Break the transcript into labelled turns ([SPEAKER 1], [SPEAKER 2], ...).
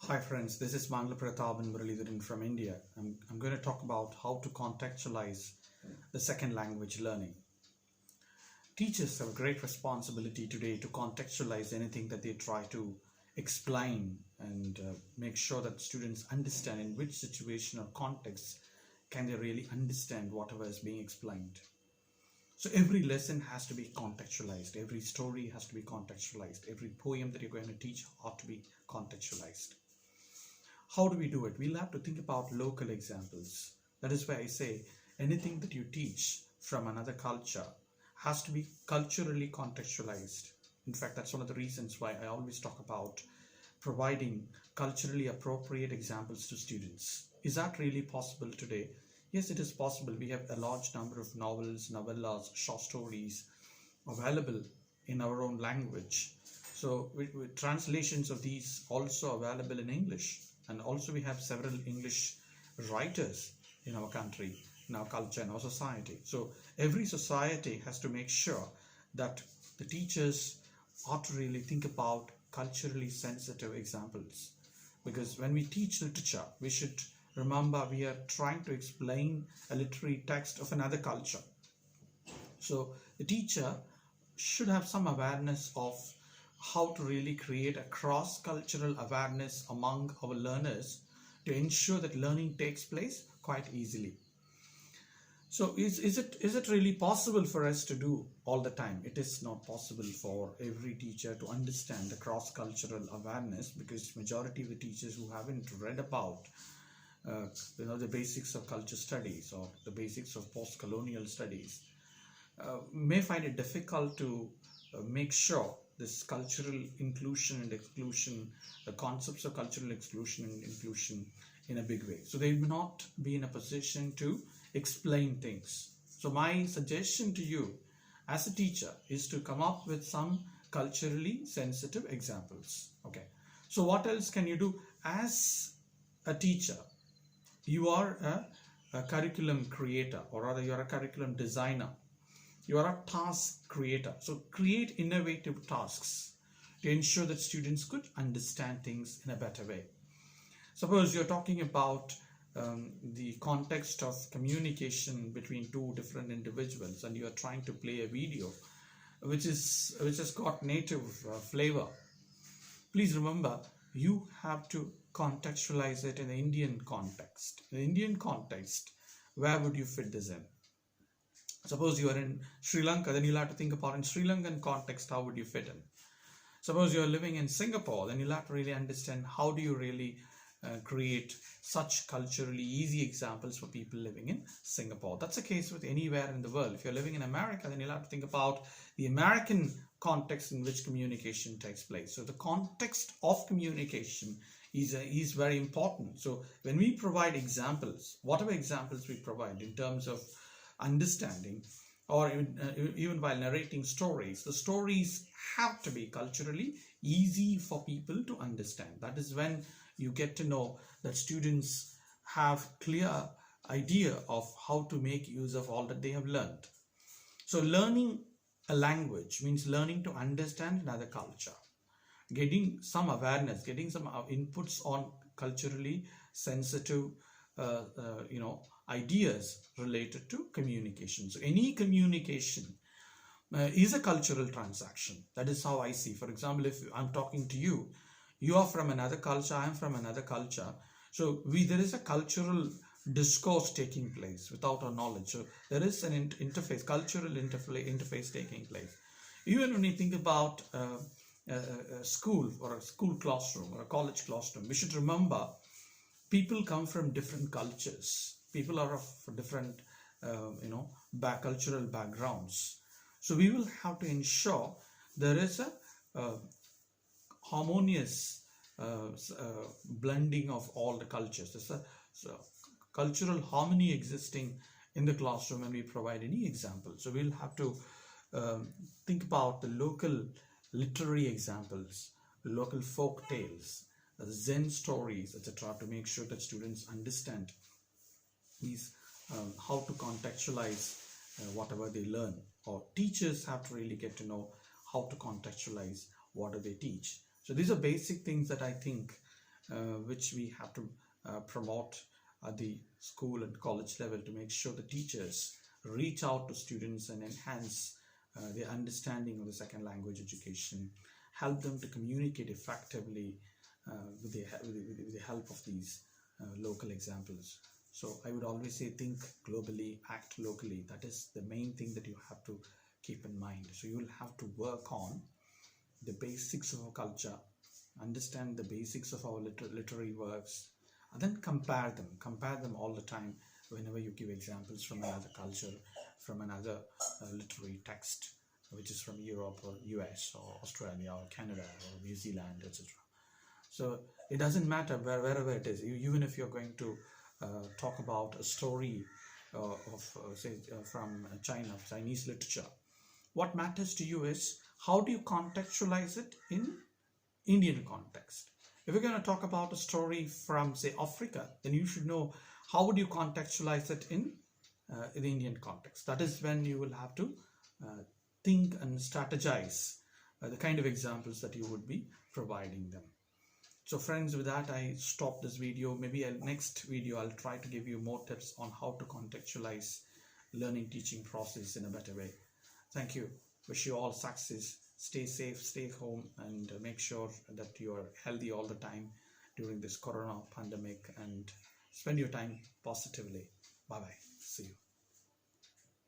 [SPEAKER 1] Hi friends, this is Mangla Pratap and Muralidharan from India. I'm going to talk about how to contextualize the second language learning. Teachers have a great responsibility today to contextualize anything that they try to explain and make sure that students understand in which situation or context can they really understand whatever is being explained. So every lesson has to be contextualized, every story has to be contextualized, every poem that you're going to teach ought to be contextualized. How do we do it? We'll have to think about local examples. That is why I say anything that you teach from another culture has to be culturally contextualized. In fact, that's one of the reasons why I always talk about providing culturally appropriate examples to students. Is that really possible today? Yes, it is possible. We have a large number of novels, novellas, short stories available in our own language. So with translations of these also available in English. And also we have several English writers in our country, in our culture, in our society. So every society has to make sure that the teachers ought to really think about culturally sensitive examples. Because when we teach literature, we should remember we are trying to explain a literary text of another culture. So the teacher should have some awareness of how to really create a cross-cultural awareness among our learners to ensure that learning takes place quite easily. So is it really possible for us to do all the time? It is not possible for every teacher to understand the cross-cultural awareness, because majority of the teachers who haven't read about the basics of culture studies or the basics of post-colonial studies may find it difficult to make sure this cultural inclusion and exclusion, the concepts of cultural exclusion and inclusion in a big way. So they will not be in a position to explain things. So my suggestion to you as a teacher is to come up with some culturally sensitive examples. Okay. So what else can you do as a teacher? You are a curriculum creator, or rather you are a curriculum designer. You are a task creator. So create innovative tasks to ensure that students could understand things in a better way. Suppose you're talking about the context of communication between two different individuals, and you are trying to play a video which has got native flavor. Please remember, you have to contextualize it in the Indian context. In the Indian context, where would you fit this in? Suppose you are in Sri Lanka, then you'll have to think about in Sri Lankan context, how would you fit in? Suppose you're living in Singapore, then you'll have to really understand how do you really create such culturally easy examples for people living in Singapore. That's the case with anywhere in the world. If you're living in America, then you'll have to think about the American context in which communication takes place. So the context of communication is very important. So when we provide examples, whatever examples we provide in terms of understanding, or even while narrating stories, the stories have to be culturally easy for people to understand. That is when you get to know that students have clear idea of how to make use of all that they have learned. So learning a language means learning to understand another culture, getting some awareness, getting some inputs on culturally sensitive ideas related to communication. So any communication is a cultural transaction. That is how I see. For example, if I'm talking to you, you are from another culture, I'm from another culture. So there is a cultural discourse taking place without our knowledge. So there is an interface, cultural interface taking place. Even when you think about a school or a school classroom or a college classroom, we should remember people come from different cultures. People are of different, cultural backgrounds. So we will have to ensure there is a harmonious blending of all the cultures. There's a cultural harmony existing in the classroom when we provide any example. So we'll have to think about the local literary examples, local folk tales, Zen stories, etc., to make sure that students understand these how to contextualize whatever they learn, or teachers have to really get to know how to contextualize what do they teach. So these are basic things that I think which we have to promote at the school and college level to make sure the teachers reach out to students and enhance their understanding of the second language education, help them to communicate effectively with the help of these local examples. So I would always say, think globally, act locally. That is the main thing that you have to keep in mind. So you will have to work on the basics of our culture, understand the basics of our literary works, and then compare them all the time whenever you give examples from another culture, from another literary text, which is from Europe or US or Australia or Canada or New Zealand, etc. So it doesn't matter wherever it is. Even if you're going to talk about a story from China, Chinese literature, what matters to you is how do you contextualize it in Indian context. If you're going to talk about a story from, say, Africa, then you should know how would you contextualize it in the Indian context. That is when you will have to think and strategize the kind of examples that you would be providing them. So friends, with that I stop this video. Maybe next video I'll try to give you more tips on how to contextualize learning teaching process in a better way. Thank you. Wish you all success. Stay safe, stay home, and make sure that you are healthy all the time during this corona pandemic, and spend your time positively. Bye bye. See you.